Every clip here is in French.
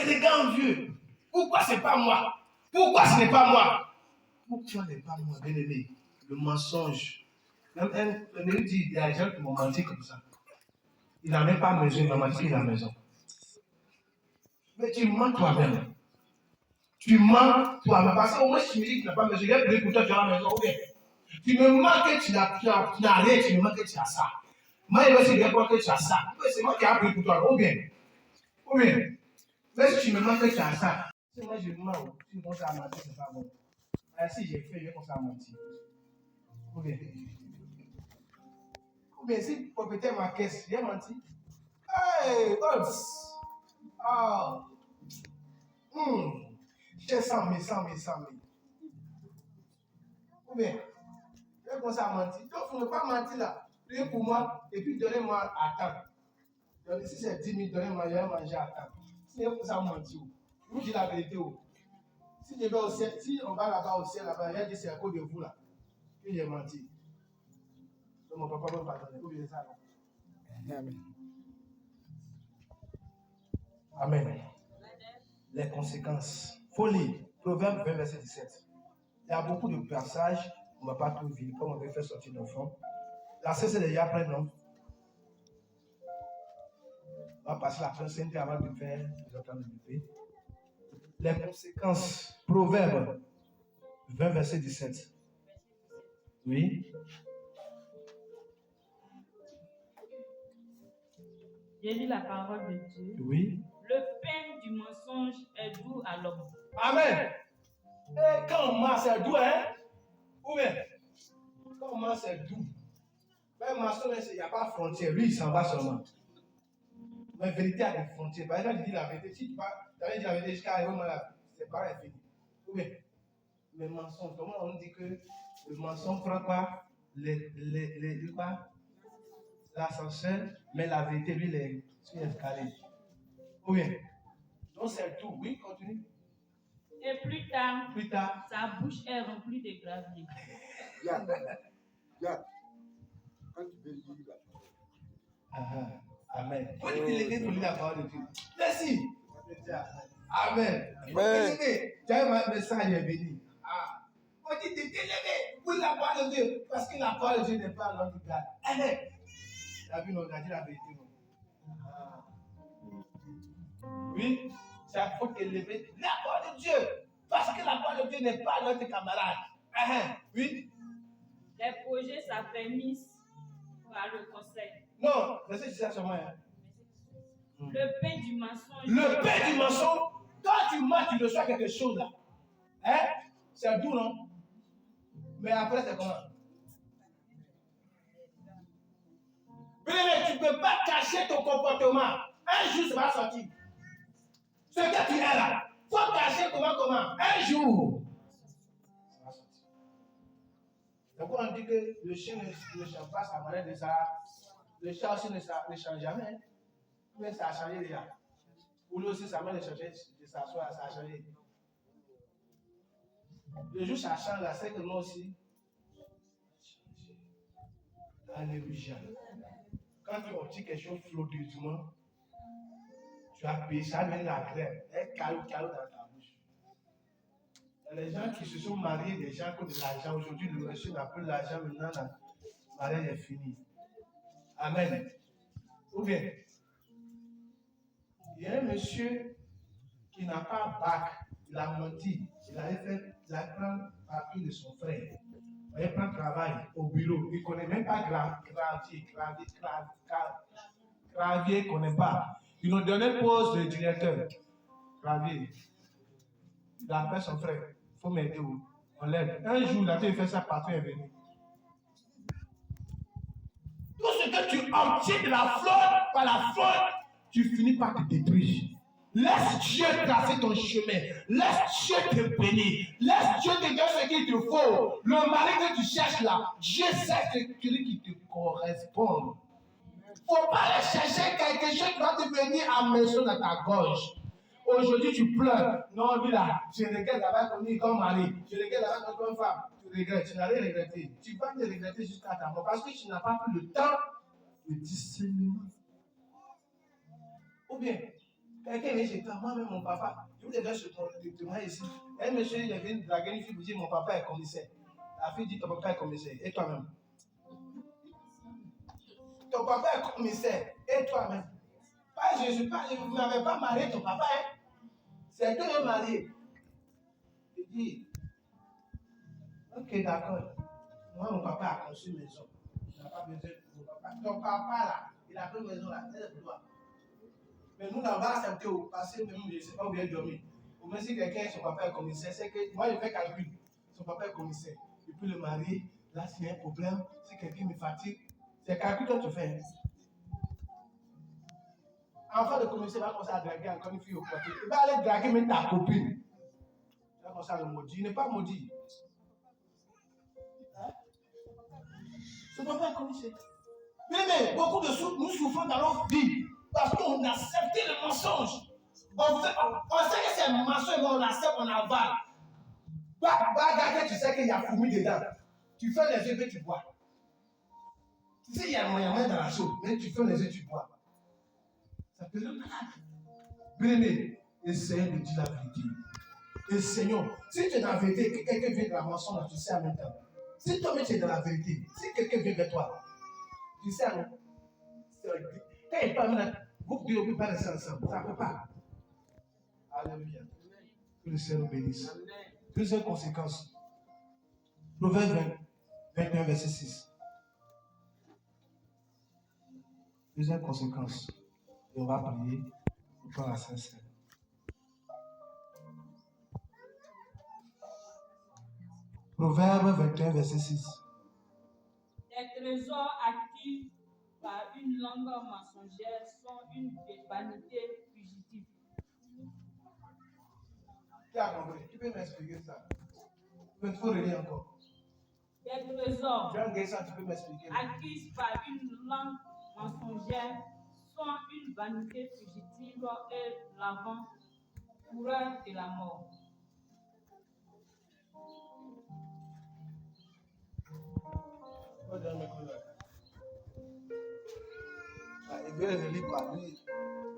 regardes vieux. Pourquoi c'est pas moi? Pourquoi ce n'est pas moi? Pourquoi ce n'est pas moi, bien-aimé? Le mensonge. Même un dit, il y a des gens qui m'ont menti comme ça. Il n'a même pas mesuré, il m'a menti à la maison. Mais tu mens toi-même. Tu mens toi-même. Parce qu'au moins, si tu me dis que tu n'as pas mesuré, il y a plus pour toi, tu as la maison. Ok. Tu me mens que tu n'as rien, tu me mens que tu as ça. Moi, il va se dire que tu as ça. C'est moi qui ai appris pour toi. Ou bien. Mais si tu me mens que tu as ça, si moi je mens, tu me commences à mentir, c'est pas bon. Si j'ai fait, je vais commencer à mentir. Ou bien si propriétaire ma caisse, j'ai menti. Hey, oops. Ah. J'ai 100 000. Ou bien, je vais commencer à mentir. Donc, il ne faut pas mentir là. Priez pour moi, et puis donnez-moi à temps. Si c'est 10 000, donnez-moi, je vais manger à temps. Si je vais commencer à mentir, je vous dis la vérité. Si je vais au ciel, si on va là-bas au ciel, là-bas, il y a dit c'est à cause de vous là. Que j'ai menti. Donc, mon papa va me pardonner. Oubliez ça là. Amen. Les conséquences. Folie. Proverbe 20, verset 17. Il y a beaucoup de passages, on ne va pas tout vivre, comme on veut faire sortir d'enfants. La cesse est déjà prête, non? On va passer la prochaine avant de faire les autres de les conséquences. Proverbe 20, verset 17. Oui. J'ai lu la parole de Dieu. Oui. Le pain du mensonge est doux à l'homme. Amen. Et quand on mange, c'est doux, hein? Ou bien, quand on mange, c'est doux. Même mensonge, il n'y a pas de frontière. Lui, il s'en va seulement. Mais la vérité a des frontières. Par exemple, je dis la vérité. Si tu avais dit la vérité jusqu'à arriver au malade, c'est pareil, fini. Ou bien, les mensonges, comment on dit que le mensonge prend pas l'ascenseur, mais la vérité, lui, il est sur l'escalier. Ou bien, donc c'est tout. Oui, continue. Et plus tard, sa bouche est remplie de gravier. Quand tu veux lire la parole. Amen. Quand tu lèves pour lire la parole de Dieu. Merci. Amen. Amen. Tu as un message béni. On dit de t'élever pour la parole de Dieu. Parce que la parole de Dieu n'est pas à notre garde. Amen. Tu as vu, on a dit la vérité. Oui, ça faut t'élever la parole de Dieu. Parce que la parole de Dieu n'est pas notre camarade. Oui. Les projets s'affermissent par le conseil. Non, c'est ça seulement. Le pain du mensonge. Le pain du mensonge, quand tu manges, tu reçois quelque chose là. C'est doux, non? Mais après, c'est comment? Mais tu ne peux pas cacher ton comportement. Un jour, ça va sortir. Ce que tu es là, il faut cacher comment? Un jour. Ça va sortir. Donc, on dit que le chien ne change pas sa manière de ça. Le chat aussi ne change jamais. Mais ça a changé déjà. Ou lui aussi, sa manière de changer, de s'asseoir, ça a changé. Le jour ça change, là, c'est que nous aussi. Alléluia. Quand tu obtiens quelque chose flottueusement, tu as payé, ça devient la crème. Un calot dans ta bouche. Il y a les gens qui se sont mariés, des gens qui ont de l'argent. Aujourd'hui, le monsieur n'a plus l'argent, maintenant, le mariage est fini. Amen. Ou bien, il y a un monsieur qui n'a pas bac, il a menti, il a pris papier de son frère. Il prend travail au bureau, il ne connaît même pas gravier, il ne connaît pas. Ils nous donné poste de directeur. Gravier. Il appelle son frère, il faut m'aider, on l'aide. Un jour, il fait ça, patron est venu. Tout ce que tu obtiens de la fraude, par la fraude, tu finis par te détruire. Laisse Dieu tracer ton chemin. Laisse Dieu te bénir. Laisse Dieu te donner ce qu'il te faut. Le mari que tu cherches là, Dieu sait celui qui te correspond. Il ne faut pas aller chercher quelque chose qui va te venir à maison dans ta gorge. Aujourd'hui, tu pleures. Non, lui là, je regrette d'avoir connu comme mari. Je regrette d'avoir connu comme femme. Tu regrettes, tu n'as rien regretté. Tu vas te regretter jusqu'à ta mort parce que tu n'as pas pris le temps de discernement. Ou bien, Quelqu'un vient chez toi, moi-même, mon papa, je vous devais se témoigner ici. Un monsieur, il vient draguer une fille, vous dit, mon papa est commissaire. La fille dit, ton papa est commissaire. Et toi-même? Ton papa est commissaire. Et toi-même? Pas, je suis pas, vous n'avez pas marié ton papa, hein? C'est Dieu qui est marié. Il dit, ok, d'accord. Moi, mon papa a conçu une maison. Il n'a pas besoin de mon papa. Ton papa, là, il a pris une maison, là, c'est de toi. Mais nous, là, on va accepter au passé, même, je ne sais pas où il est dormi. Au moins, si quelqu'un, son papa est commissaire, c'est que, moi, je fais calcul. Son papa est commissaire. Il peut le marier. Là, s'il y a un problème, si quelqu'un me fatigue, c'est calcul que tu fais. Enfant de commissaire va commencer à draguer encore une fille au côté. Il va aller draguer même ta copine. Il va commencer à le maudire. Il n'est pas maudit. Hein? Son papa est commissaire. Mais beaucoup de nous souffrons dans notre vie parce qu'on a accepté le mensonge. On sait que c'est un mensonge, mais on l'accepte, on avale. Regarde, tu sais qu'il y a fourmi dedans. Tu fais les yeux et tu bois. Tu sais, il y a un moyen dans la chose, mais tu fais les yeux et tu bois. Ça peut être malade. Bien-aimé, essayons de dire la vérité. Essayons. Si tu es dans la vérité, que quelqu'un vient de la mensonge, tu sais en même temps. Si toi-même tu es dans la vérité, si quelqu'un vient vers toi, tu sais en même temps. Quand il parle maintenant, vous ne pouvez pas rester ensemble. Ça ne peut pas. Alléluia. Que le Seigneur nous bénisse. Deuxième conséquence. Proverbe 21, verset 6. Deuxième conséquence. Et on va prier pour la sincère. Proverbe 21, verset 6. Les trésors acquis par une langue mensongère sont une vanité fugitive. Qui a compris? Tu peux m'expliquer ça? Il faut relire encore. Les trésors Ça, tu peux m'expliquer. acquis par une langue mensongère sont une vanité fugitive et l'avant-coureur de la mort. Il veut relire quoi? Lui, il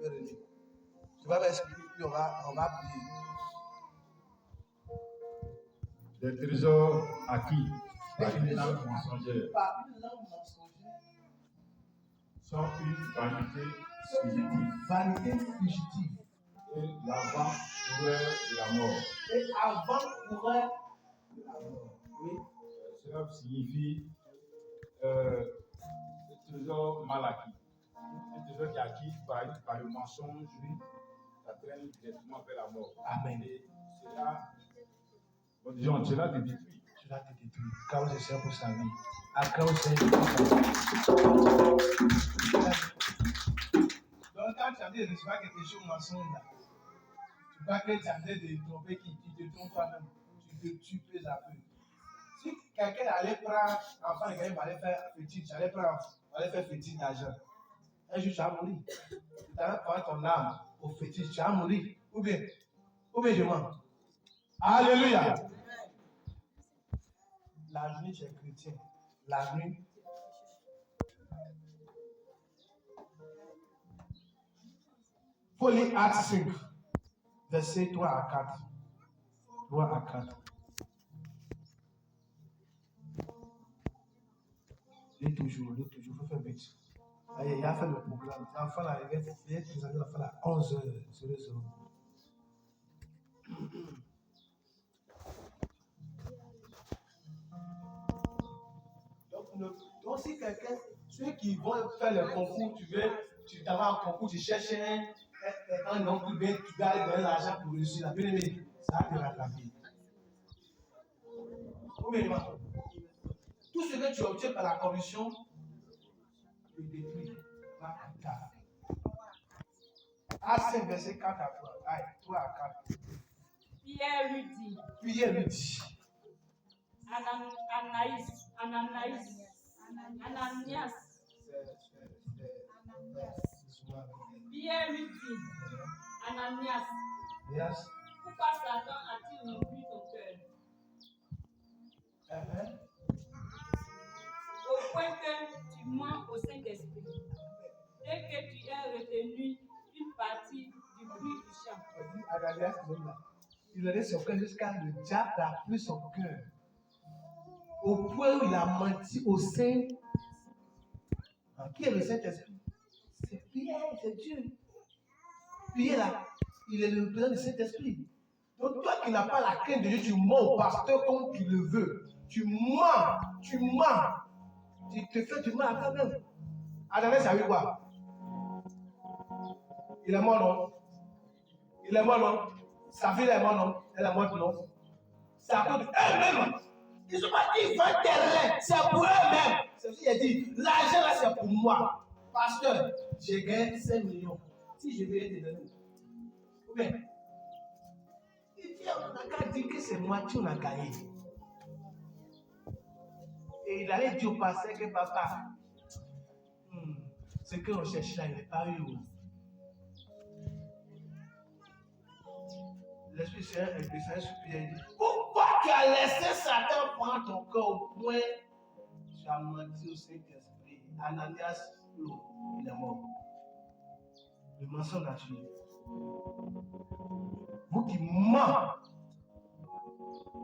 veut relire. Tu vas m'expliquer, puis on va prier. Des trésors acquis par une langue mensongère sont une vanité fugitive. Vanité fugitive. Et l'avant-coureur de la mort. Et avant-coureur de la mort. Oui. Cela signifie le trésor mal acquis. Un trésor qui est acquis par le mensonge, ça traîne directement vers la mort. Amen. Et cela te détruit. Cela te détruit. Car je sais pour sa vie. À cause de donc, quand tu as dit de recevoir quelque chose mensonge là, tu crois que tu as dit de tromper qui te trompe toi-même. Tu te tues peu à peu. Si quelqu'un allait prendre, enfin, quelqu'un allait faire fétiche, allait faire fétiche d'argent, un jour tu vas mourir. Tu vas prendre ton âme au fétiche, tu vas mourir. Ou bien je mens. Alléluia. La nuit, tu es chrétien. La nuit. Il faut lire Actes 5, verset 3 à 4. 3 à 4. Lis toujours, il faut faire vite. Il a fait le programme. L'enfant là, il est présenté l'enfant à 11h. C'est le zéro. Donc, si quelqu'un, ceux qui vont faire le concours, tu t'en vas en concours, tu cherches un nom plus bien, tu dois aller donner l'argent pour réussir la bien-aimée, ça va te rattraper. Tout ce que tu obtiens par la corruption, le détruit. Actes 5, verset 4 à 3. 3 à 4. Pierre lui dit. Ananias. Pierre lui dit, Ananias, pourquoi Satan a-t-il rempli ton cœur? Au point que tu mens au Saint-Esprit et que tu aies retenu une partie du Ananias, il a laissé son cœur jusqu'à le diable a pris son cœur. Au point où il a menti au Saint. Qui est le Saint-Esprit? C'est Pierre, c'est Dieu. Pierre là, il est le représentant du Saint-Esprit. Donc toi qui n'as pas la crainte de Dieu, tu mens au pasteur comme tu le veux. Tu mens. Tu te fais du mal à toi-même. Ananias a eu quoi? Il est mort, non? Il est mort, non? Sa fille est morte, non? Elle est morte, non? C'est à cause d'eux-mêmes. Ils ne sont pas dit, ils vendent terrain. C'est pour eux-mêmes. C'est ce qu'il a dit. L'argent là, c'est pour moi. Pasteur, j'ai gagné 5 millions. Si je vais te donner. Ou bien, il dit, on n'a qu'à dire que c'est moi qui on a gagné. Et il allait dire au pasteur que papa, ce qu'on cherche là, il n'est pas eu. L'Esprit Saint est descendu sur Pierre et dit, pourquoi tu as laissé Satan prendre ton corps au point tu as menti au Saint-Esprit? Ananias, il est mort. Le mensonge a tué. Vous qui mentez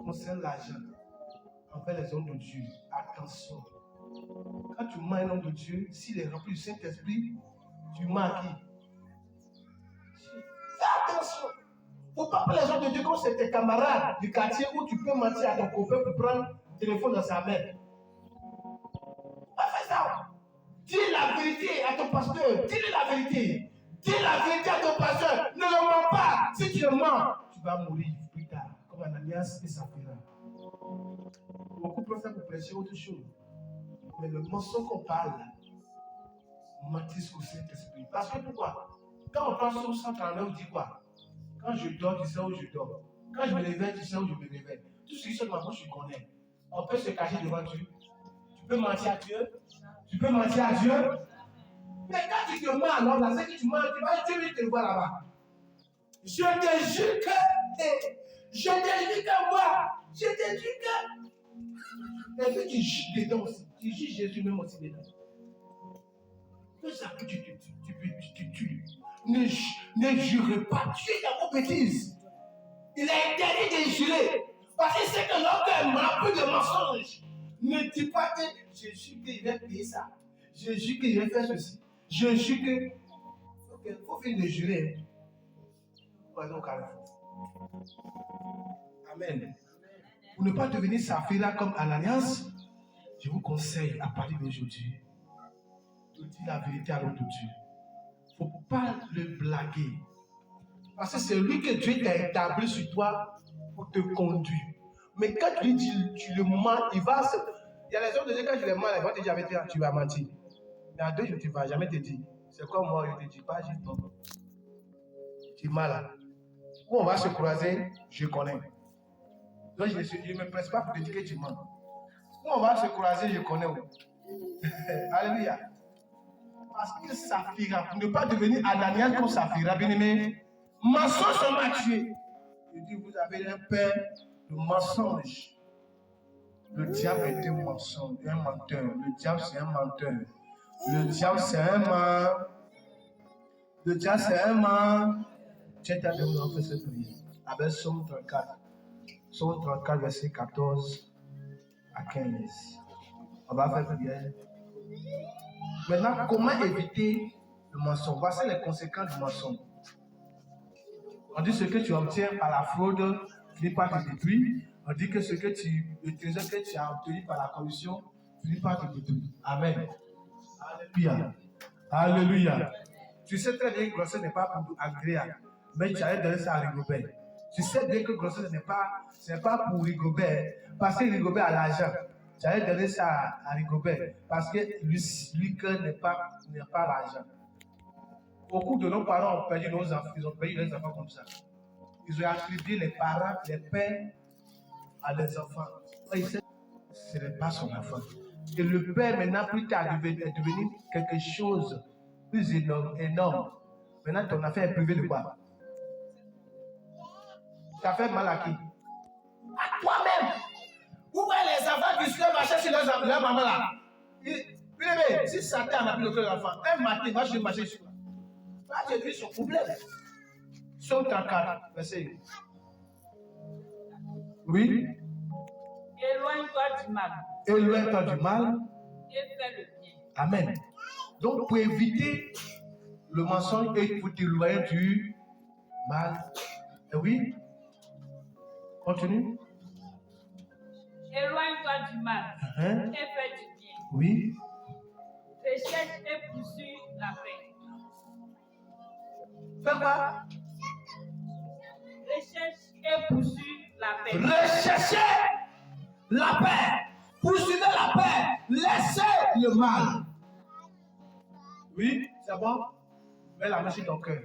concernant l'argent envers les hommes de Dieu, attention. Quand tu mens un homme de Dieu, s'il est rempli du Saint-Esprit, tu mens à qui? Fais attention. Il ne faut pas prendre les hommes de Dieu comme c'est tes camarades du quartier où tu peux mentir à ton copain pour prendre le téléphone dans sa main. Pas faire ça. Dis la vérité à ton pasteur. Dis-lui la vérité. Dis la vérité à ton pasteur. Ne le mens pas. Si tu le mens, tu vas mourir plus tard. Comme Ananias et Saphira. Beaucoup prennent ça pour prêcher autre chose. Mais le mensonge qu'on parle, mentir au Saint-Esprit. Parce que pourquoi? Quand on parle sur 139, on dit quoi? Quand je dors, tu sais où je dors. Quand je me réveille, tu sais où je me réveille. Tout ce qui sort de ma bouche, je connais. On peut se cacher devant Dieu. Tu peux mentir à Dieu. Tu peux mentir à Dieu. Mais quand tu te mens alors, là, c'est que tu mens, tu vas Dieu te voir là-bas. Je te jure que moi, je te jure que. Et puis tu juges dedans aussi. Tu juges Jésus même aussi dedans. Tout ça que tu tues. Ne jurez pas. Tu es dans vos bêtises. Il est interdit de jurer. Parce qu'il sait que l'homme est rempli de mensonges. Ne dis pas que je jure qu'il va payer ça. Je jure qu'il va faire ceci. Je jure que. Il faut finir de jurer. Voyons au carrefour. Amen. Pour ne pas devenir Saphira comme Ananias, je vous conseille à partir d'aujourd'hui de dire la vérité à l'homme de Dieu. Il ne faut pas le blaguer. Parce que c'est lui que Dieu t'a établi sur toi pour te conduire. Mais quand tu lui dis, tu le mens, il va se. Il y a les hommes de Dieu, quand je les mens, ils vont te dire avec toi, tu vas mentir. Mais à deux, je ne vais jamais te dire. C'est comme moi, je ne te dis pas, je tombe. Tu es malade. Où on va se croiser, je connais. Donc je ne me presse pas pour te dire que tu mens. Où on va se croiser, je connais. Alléluia. Parce que Saphira, pour ne pas devenir Ananias comme Saphira, bien aimé, mensonge ça m'a tué. Je dis, vous avez un père de mensonge. Le diable est un mensonge, un menteur. Le diable, c'est un menteur. Le diable, c'est un menteur. Le diable, c'est un menteur. Tiens, t'as de nous faire cette prière. Avec Psaume 34. Psaume 34, verset 14 à 15. On va faire prière. Maintenant, comment éviter le mensonge? Voici les conséquences du mensonge. On dit ce que tu obtiens par la fraude finit par te détruire. On dit que le trésor que tu as obtenu par la corruption finit par te détruire. Amen. Alléluia. Alléluia. Tu sais très bien que grossesse n'est pas pour agréable, mais tu allais donner ça à Rigobert. Tu sais bien que grossesse n'est pas pour Rigobert, parce que Rigobert a l'argent. Tu allais donner ça à Rigobert, parce que lui que n'est pas l'argent. Beaucoup de nos parents ont perdu nos enfants, ils ont perdu leurs enfants comme ça. Ils ont attribué les parents, les pères à leurs enfants. Et ce n'est pas son enfant. Et le père maintenant plus tard est devenu quelque chose de plus énorme. Maintenant ton affaire est privée de quoi? Ça fait mal à qui? À toi-même. Vous voyez les enfants qui se marcher sur leur maman là. Bien, si Satan n'a plus le cœur de l'enfant, un matin, il va se marcher sur toi. Là, c'est lui son problème. Psaume 34, verset 1. Oui. Éloigne-toi du mal Éloigne-toi du mal. et fais le bien. Amen. Donc, pour éviter le mensonge et pour t'éloigner du mal. Oui. Continue. Éloigne-toi du mal Uh-huh. et fais du bien. Oui. Recherche et poursuis la paix. Fais quoi? Recherche et poursuis la paix. Recherchez la paix. Poursuivez la paix. Laissez le mal. Oui, c'est bon? Mets la main sur ton cœur.